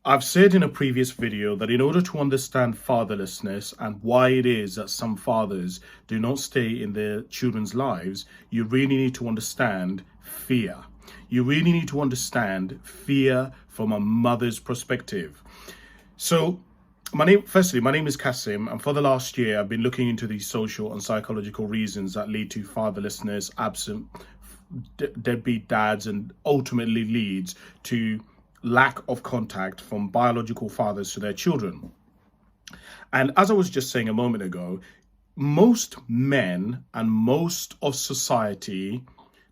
I've said in a previous video that in order to understand fatherlessness and why it is that some fathers do not stay in their children's lives, you really need to understand fear. You really need to understand fear from a mother's perspective. So, my name is Kasim, and for the last year, I've been looking into these social and psychological reasons that lead to fatherlessness, absent deadbeat dads, and ultimately leads to lack of contact from biological fathers to their children. And as I was just saying a moment ago, most men and most of society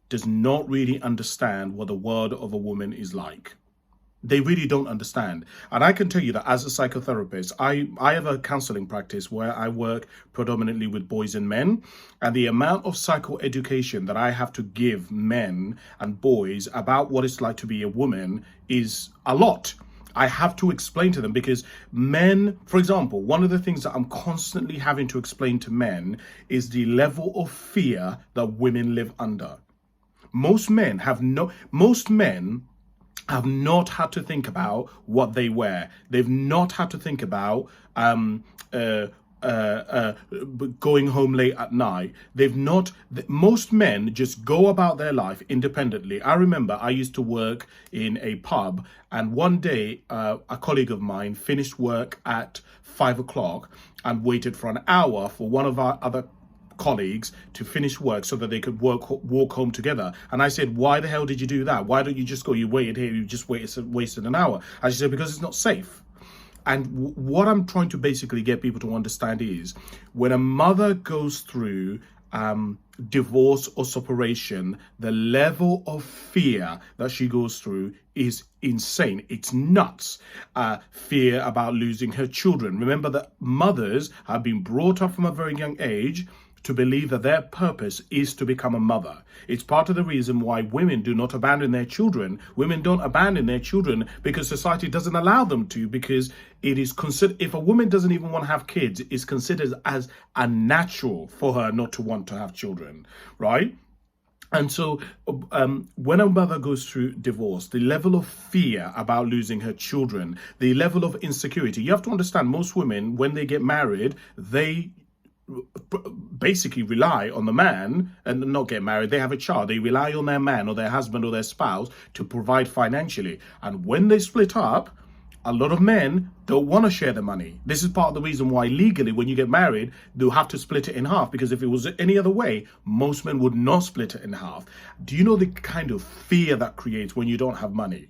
does not really understand what the world of a woman is like. They really don't understand. And I can tell you that as a psychotherapist, I have a counseling practice where I work predominantly with boys and men. And the amount of psychoeducation that I have to give men and boys about what it's like to be a woman is a lot. I have to explain to them because men, for example, one of the things that I'm constantly having to explain to men is the level of fear that women live under. Most men have not had to think about what they wear. They've not had to think about going home late at night. Most men just go about their life independently. I remember I used to work in a pub, and one day a colleague of mine finished work at 5 o'clock and waited for an hour for one of our other colleagues to finish work so that they could walk home together. And I said, why the hell did you do that? Why don't you just go? You waited here, you just wasted an hour. And she said, because it's not safe. And what I'm trying to basically get people to understand is when a mother goes through divorce or separation, the level of fear that she goes through is insane. It's nuts. Fear about losing her children. Remember that mothers have been brought up from a very young age to believe that their purpose is to become a mother. It's part of the reason why women do not abandon their children. Women don't abandon their children because society doesn't allow them to, because it is considered, if a woman doesn't even want to have kids, it's considered as unnatural for her not to want to have children, right? And so when a mother goes through divorce, the level of fear about losing her children, the level of insecurity, you have to understand most women, when they get married, they basically rely on the man and not get married. They have a child. They rely on their man or their husband or their spouse to provide financially. And when they split up, a lot of men don't want to share the money. This is part of the reason why legally, when you get married, they'll have to split it in half, because if it was any other way, most men would not split it in half. Do you know the kind of fear that creates when you don't have money?